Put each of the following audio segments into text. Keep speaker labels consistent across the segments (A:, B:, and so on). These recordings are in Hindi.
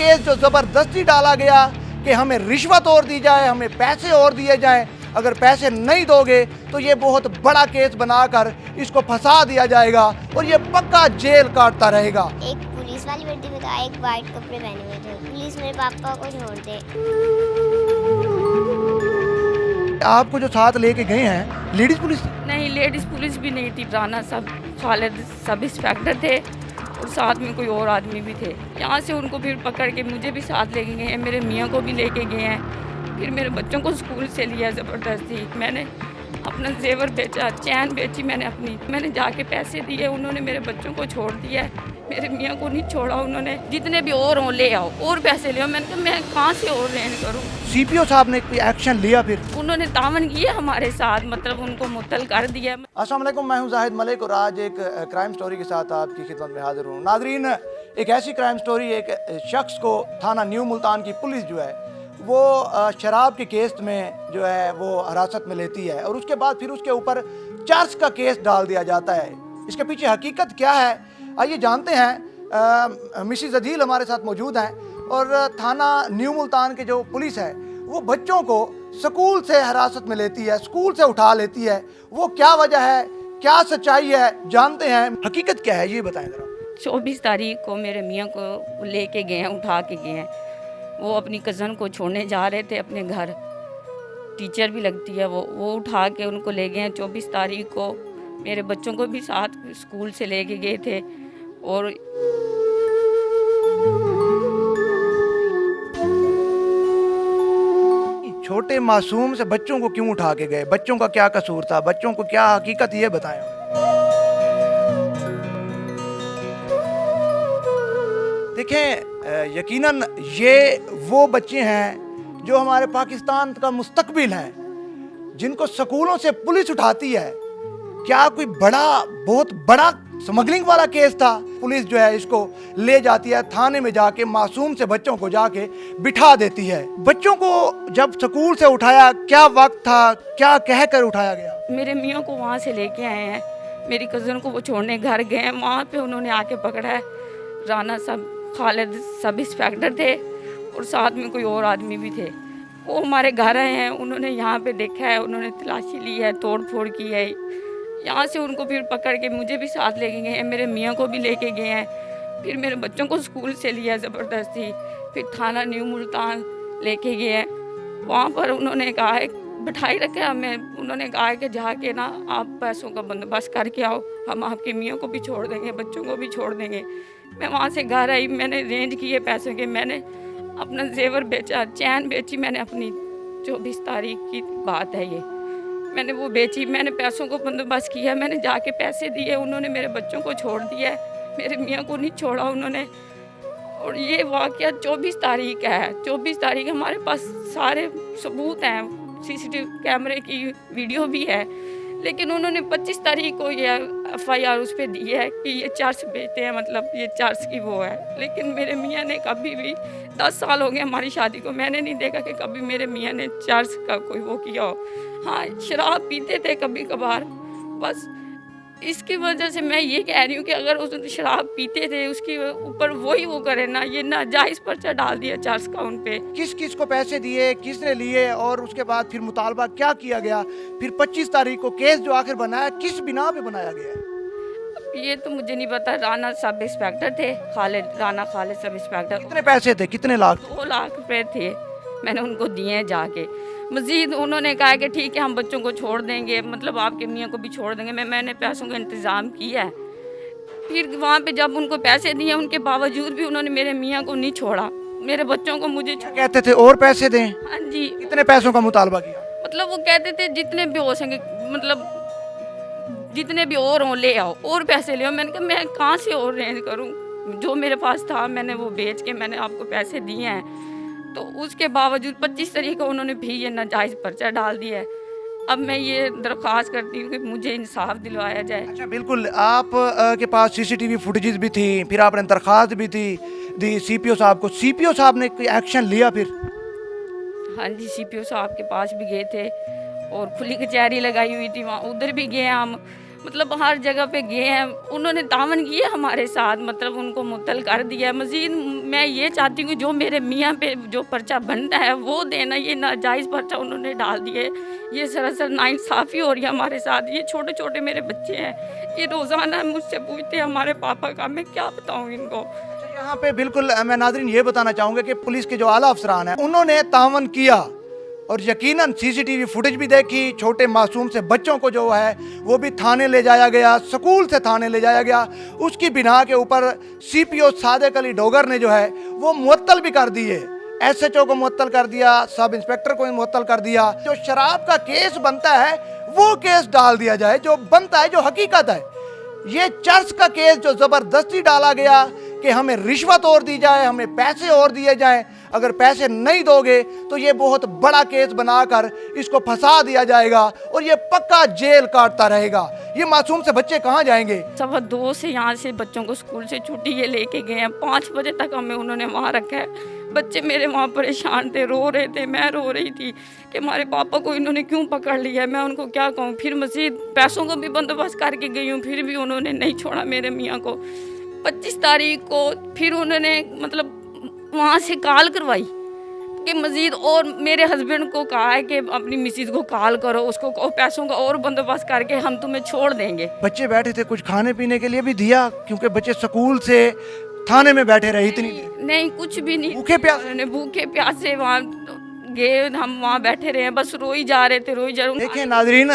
A: केस जो ज़बरदस्ती डाला गया कि हमें रिश्वत और दी जाए, हमें पैसे और दिए जाएं, अगर पैसे नहीं दोगे तो ये बहुत बड़ा केस बनाकर इसको फंसा दिया जाएगा और ये पक्का जेल काटता रहेगा।
B: एक पुलिस वाली वर्दी में था, एक वाइट कपड़े पहने हुए थे। पुलिस मेरे पापा को छोड़ दे।
A: आपको जो साथ लेके गए हैं लेडीज पुलिस?
C: नहीं, लेडीज़ पुलिस भी नहीं थी। राना साहब खालिद सब इंस्पेक्टर थे और साथ में कोई और आदमी भी थे। यहाँ से उनको फिर पकड़ के मुझे भी साथ लेके गए हैं, मेरे मियाँ को भी लेके गए हैं, फिर मेरे बच्चों को स्कूल से लिया ज़बरदस्ती। मैंने अपना जेवर बेचा, चैन बेची मैंने जाके पैसे दिए, उन्होंने मेरे बच्चों को छोड़ दिया है, मेरे मियाँ को नहीं छोड़ा उन्होंने। जितने भी और हों ले आओ, और पैसे ले आओ। मैंने कहा मैं कहाँ से और रेंज करूँ।
A: सीपीओ साहब ने कोई एक्शन लिया? फिर
C: उन्होंने तावन किया हमारे साथ, मतलब उनको मुअत्तल कर दिया।
A: अस्सलाम वालेकुम, मैं हूं जाहिद मलिक और आज एक क्राइम स्टोरी के साथ आपकी खिदमत में हाजिर हूं। नाजरीन, एक ऐसी क्राइम स्टोरी, एक शख्स को थाना न्यू मुल्तान की पुलिस जो है वो शराब के केस में जो है वो हिरासत में लेती है और उसके बाद फिर उसके ऊपर चर्च का केस डाल दिया जाता है। इसके पीछे हकीकत क्या है आइए जानते हैं। मिसिज अदील हमारे साथ मौजूद हैं और थाना न्यू मुल्तान के जो पुलिस है वो बच्चों को स्कूल से हिरासत में लेती है, स्कूल से उठा लेती है। वो क्या वजह है, क्या सच्चाई है, जानते हैं। हकीकत क्या है ये बताएं जरा।
C: 24 तारीख को मेरे मियाँ को लेके गए हैं, उठा के गए हैं। वो अपनी कज़न को छोड़ने जा रहे थे अपने घर, टीचर भी लगती है वो उठा के उनको ले गए हैं। 24 तारीख को मेरे बच्चों को भी साथ स्कूल से लेके गए थे और
A: छोटे मासूम से बच्चों को क्यों उठा के गए? बच्चों का क्या कसूर था? बच्चों को क्या हकीकत ये बताएं। देखें, यकीनन ये वो बच्चे हैं जो हमारे पाकिस्तान का मुस्तकबिल हैं, जिनको स्कूलों से पुलिस उठाती है। क्या कोई बहुत बड़ा स्मगलिंग वाला केस था? पुलिस जो है इसको ले जाती है थाने में, जाके मासूम से बच्चों को जाके बिठा देती है। बच्चों को जब स्कूल से उठाया, क्या वक्त था, क्या कहकर उठाया गया?
C: मेरे मियाँ को वहाँ से लेके आए हैं, मेरी कज़न को वो छोड़ने घर गए हैं। वहाँ पे उन्होंने आके पकड़ा है। राना साहब खालिद सब इंस्पेक्टर थे और साथ में कोई और आदमी भी थे। वो हमारे घर आए हैं, उन्होंने यहाँ पे देखा है, उन्होंने तलाशी ली है, तोड़ फोड़ की है। यहाँ से उनको फिर पकड़ के मुझे भी साथ लेके गए हैं, मेरे मियाँ को भी लेके गए हैं, फिर मेरे बच्चों को स्कूल से लिया ज़बरदस्ती, फिर थाना न्यू मुल्तान लेके गए हैं। वहाँ पर उन्होंने कहा है, बिठाई रखे हमें, उन्होंने कहा है कि जाके ना आप पैसों का बंदोबस्त करके आओ, हम आपके मियाँ को भी छोड़ देंगे, बच्चों को भी छोड़ देंगे। मैं वहाँ से घर आई, मैंने रेंज किए पैसों के, मैंने अपना जेवर बेचा, चैन बेची मैंने अपनी। 24 तारीख की बात है ये, मैंने वो बेची, मैंने पैसों को बंदोबस्त किया, मैंने जाके पैसे दिए, उन्होंने मेरे बच्चों को छोड़ दिया है, मेरे मियाँ को नहीं छोड़ा उन्होंने। और ये वाक़या 24 तारीख का है। 24 तारीख हमारे पास सारे सबूत हैं, सीसीटीवी कैमरे की वीडियो भी है, लेकिन उन्होंने 25 तारीख को ये FIR उस पर दी है कि ये चर्च बेचते हैं, मतलब ये चर्च की वो है। लेकिन मेरे मियाँ ने कभी भी, 10 साल हो गए हमारी शादी को, मैंने नहीं देखा कि कभी मेरे मियाँ ने चर्च का कोई वो किया हो। हाँ, शराब पीते थे कभी कभार, बस इसकी वजह से मैं ये कह रही हूँ कि अगर उस शराब पीते थे उसके ऊपर वही वो करे ना, ये नाजायज़ पर्चा डाल दिया चर्च का उन पे।
A: किस किस को पैसे दिए, किसने लिए और उसके बाद फिर मुतालबा क्या किया गया? फिर 25 तारीख को केस जो आखिर बनाया, किस बिना पे बनाया गया है?
C: ये तो मुझे नहीं पता। राना सब इंस्पेक्टर थे, राना खालिद सब इंस्पेक्टर।
A: कितने पैसे थे, कितने लाख?
C: 2 लाख रुपए थे, मैंने उनको दिए हैं जाके। मज़ीद उन्होंने कहा कि ठीक है हम बच्चों को छोड़ देंगे, मतलब आपके मियाँ को भी छोड़ देंगे। मैंने पैसों का इंतज़ाम किया है। फिर वहाँ पे जब उनको पैसे दिए, उनके बावजूद भी उन्होंने मेरे मियाँ को नहीं छोड़ा, मेरे बच्चों को मुझे
A: कहते थे और पैसे दें।
C: हाँ जी,
A: कितने पैसों का मुतालबा किया?
C: मतलब वो कहते थे जितने भी हो सके, मतलब जितने भी और हों ले आओ, और पैसे ले आओ। मैंने कहा मैं कहाँ से और रेंज करूँ, जो मेरे पास था मैंने वो बेच के मैंने आपको पैसे दिए हैं। तो उसके बावजूद 25 तारीख को उन्होंने भी ये नाजायज़ पर्चा डाल दिया है। अब मैं ये दरख्वास्त करती हूँ कि मुझे इंसाफ दिलवाया जाए।
A: अच्छा, बिल्कुल। आप के पास CCTV फुटेजेस भी थी, फिर आपने दरख्वास्त भी दी CPO साहब को। CPO साहब ने कोई एक्शन लिया फिर?
C: हाँ जी, CPO साहब के पास भी गए थे और खुली कचहरी लगाई हुई थी, वहाँ उधर भी गए हम। मतलब हर जगह पे गए हैं, उन्होंने तावन किए हमारे साथ, मतलब उनको मुअत्तल कर दिया। मज़ीद मैं ये चाहती हूँ जो मेरे मियाँ पे जो पर्चा बनता है वो देना, ये नाजायज़ पर्चा उन्होंने डाल दिए। ये सरासर नाइंसाफ़ी हो रही है हमारे साथ। ये छोटे छोटे मेरे बच्चे हैं, ये रोज़ाना मुझसे पूछते हैं हमारे पापा का, मैं क्या बताऊँ इनको।
A: यहाँ पे बिल्कुल मैं नाज़रीन ये बताना चाहूँगा कि पुलिस के जो आला अफसरान हैं उन्होंने तावन किया और यकीनन सीसीटीवी फुटेज भी देखी। छोटे मासूम से बच्चों को जो है वो भी थाने ले जाया गया, स्कूल से थाने ले जाया गया। उसकी बिना के ऊपर सीपीओ सादिक अली डोगर ने जो है वो मुअत्तल भी कर दिए, एसएचओ को मुअत्तल कर दिया, सब इंस्पेक्टर को मुअत्तल कर दिया। जो शराब का केस बनता है वो केस डाल दिया जाए, जो बनता है, जो हकीकत है। ये चर्च का केस जो ज़बरदस्ती डाला गया कि हमें रिश्वत और दी जाए, हमें पैसे और दिए जाएं, अगर पैसे नहीं दोगे तो ये बहुत बड़ा केस बनाकर इसको फंसा दिया जाएगा और ये पक्का जेल काटता रहेगा। ये मासूम से बच्चे कहाँ जाएंगे?
C: 2:15 से यहाँ से बच्चों को स्कूल से छुट्टी ये लेके गए हैं, 5 बजे तक हमें उन्होंने वहाँ रखा है। बच्चे मेरे वहाँ परेशान थे, रो रहे थे, मैं रो रही थी कि हमारे पापा को इन्होंने क्यों पकड़ लिया है, मैं उनको क्या कहूँ। फिर मज़ीद पैसों को भी बंदोबस्त करके गई हूँ, फिर भी उन्होंने नहीं छोड़ा मेरे मियाँ को। 25 तारीख को फिर उन्होंने मतलब वहाँ से कॉल करवाई कि मज़ीद, और मेरे हस्बैंड को कहा है कि अपनी मिसिज को कॉल करो, उसको कहो पैसों का और बंदोबस्त करके हम तुम्हें छोड़ देंगे।
A: बच्चे बैठे थे, कुछ खाने पीने के लिए भी दिया क्योंकि बच्चे स्कूल से थाने में बैठे रहे इतनी देर?
C: नहीं, कुछ भी नहीं।
A: भूखे प्यासे?
C: उन्होंने भूखे प्यासे वहाँ गए, हम वहाँ बैठे रहे हैं, बस रोई जा रहे थे, रोई जा रहे।
A: देखिए नाजरीन,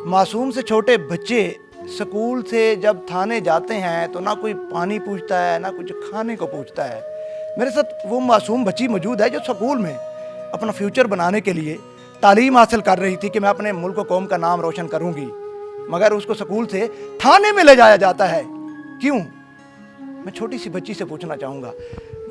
A: मासूम से छोटे बच्चे स्कूल से जब थाने जाते हैं तो ना कोई पानी पूछता है, ना कुछ खाने को पूछता है। मेरे साथ वो मासूम बच्ची मौजूद है जो स्कूल में अपना फ्यूचर बनाने के लिए तालीम हासिल कर रही थी कि मैं अपने मुल्क कौम का नाम रोशन करूंगी, मगर उसको स्कूल से थाने में ले जाया जाता है। क्यों? मैं छोटी सी बच्ची से पूछना चाहूँगा,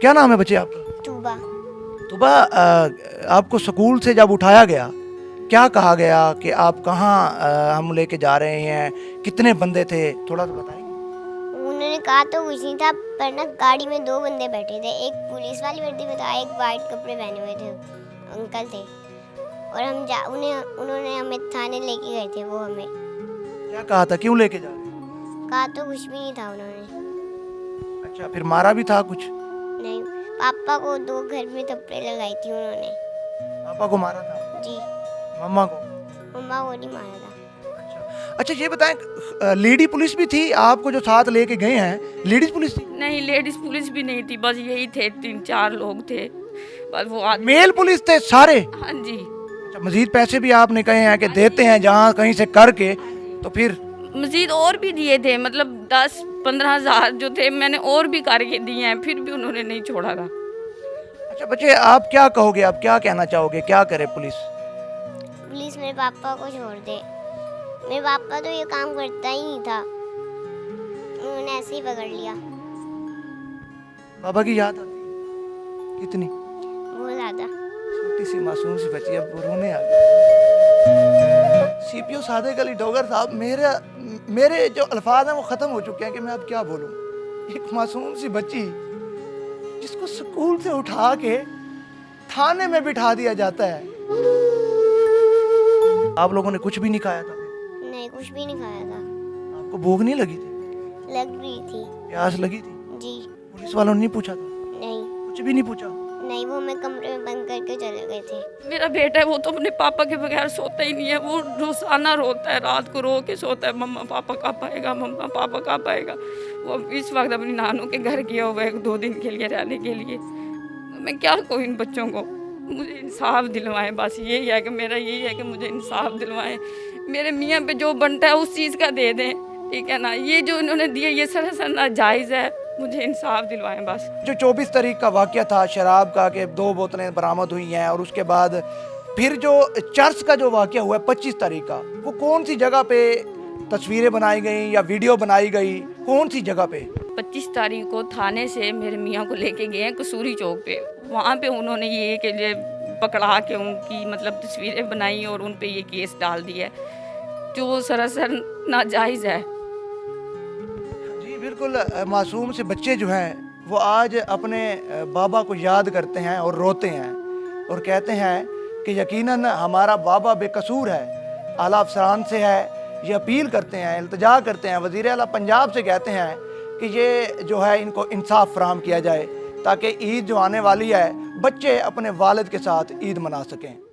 A: क्या नाम है बच्चे आपका?
B: तूबा।
A: तूबा, आपको स्कूल से जब उठाया गया क्या कहा गया कि आप कहाँ हम लेके जा रहे हैं, कितने बंदे थे, थोड़ा सा बताएंगे?
B: उन्होंने कहा तो कुछ नहीं था, पर ना गाड़ी में 2 बंदे बैठे थे, एक पुलिस वाली वर्दी में था, एक वाइट कपड़े पहने हुए थे अंकल थे, और उन्होंने हमें थाने लेके गए थे। वो हमें
A: क्या कहा था, क्यों लेके जा रहे हैं?
B: कहा तो कुछ भी नहीं था उन्होंने।
A: अच्छा, फिर मारा भी था कुछ?
B: नहीं, पापा को 2 घर में थप्पड़े लगाई थी उन्होंने।
A: पापा को मारा था?
B: जी।
A: मम्मा को?
B: मम्मा को नहीं मारा था।
A: अच्छा ये बताएं, लेडी पुलिस भी थी आपको जो साथ लेके गए हैं? लेडीज पुलिस थी?
C: नहीं, लेडीज पुलिस भी नहीं थी, बस यही थे, 3-4 लोग थे बस। वो आदमी,
A: मेल पुलिस थे सारे?
C: हाँ जी।
A: अच्छा, मजीद पैसे भी आपने कहे हैं कि देते हैं जहाँ कहीं से करके, तो फिर
C: मजीद और भी दिए थे, मतलब 10-15 हज़ार जो थे मैंने और भी करके दिए हैं, फिर भी उन्होंने नहीं छोड़ा था।
A: अच्छा बच्चे, आप क्या कहोगे, आप क्या कहना चाहोगे, क्या करे पुलिस?
B: पुलिस मेरे पापा को छोड़ दे। मेरे पापा तो ये काम करता ही नहीं था, उन्होंने ऐसे ही पकड़ लिया।
A: पापा की याद आती है? कितनी?
B: बहुत ज़्यादा।
A: छोटी सी मासूम सी बच्ची, अब रोने आ गई। सीपीओ सादिक अली डोगर साहब, मेरे जो अल्फाज हैं वो ख़त्म हो चुके हैं कि मैं अब क्या बोलूँ। एक मासूम सी बच्ची जिसको स्कूल से उठा के थाने में बिठा दिया जाता है। आप लोगों ने कुछ भी नहीं खाया था?
B: नहीं, कुछ भी नहीं खाया था।
A: आपको भूख नहीं लगी थी?
B: लग रही थी।
A: प्यास लगी थी?
B: जी।
A: पुलिस वालों ने नहीं पूछा था?
B: नहीं।
A: कुछ भी नहीं पूछा?
B: नहीं, वो हमें कमरे में बंद करके चले गए थे।
C: मेरा बेटा है, वो तो अपने पापा के बगैर सोता ही नहीं है, वो रोजाना रोता है, रात को रो के सोता है, मम्मा पापा कब आएगा, मम्मा पापा कब आएगा। वो इस वक्त अपनी नानों के घर गया हुआ है 2 दिन के लिए रहने के लिए। मैं क्या कहूँ इन बच्चों को, मुझे इंसाफ दिलवाएं, बस यही है कि मेरा यही है कि मुझे इंसाफ दिलवाएं। मेरे मियाँ पे जो बनता है उस चीज़ का दे दें, ठीक है ना। ये जो इन्होंने दिया ये सरासर नाजायज़ है, मुझे इंसाफ दिलवाएं बस।
A: जो 24 तारीख का वाक़या था शराब का, कि 2 बोतलें बरामद हुई हैं, और उसके बाद फिर जो चर्च का जो वाक़या हुआ 25 तारीख का, वो कौन सी जगह पे तस्वीरें बनाई गई या वीडियो बनाई गई, कौन सी जगह पे?
C: 25 तारीख को थाने से मेरे मियाँ को लेके गए हैं कसूरी चौक पे। वहाँ पे उन्होंने ये कि पकड़ा के उनकी मतलब तस्वीरें बनाई और उन पे ये केस डाल दिया, जो सरासर नाजायज़ है।
A: जी बिल्कुल, मासूम से बच्चे जो हैं वो आज अपने बाबा को याद करते हैं और रोते हैं और कहते हैं कि यकीनन हमारा बाबा बेकसूर है, आला अफसरान से है ये अपील करते हैं, इल्तिजा करते हैं, वज़ीर आला पंजाब से कहते हैं कि ये जो है इनको इंसाफ फराहम किया जाए ताकि ईद जो आने वाली है बच्चे अपने वालिद के साथ ईद मना सकें।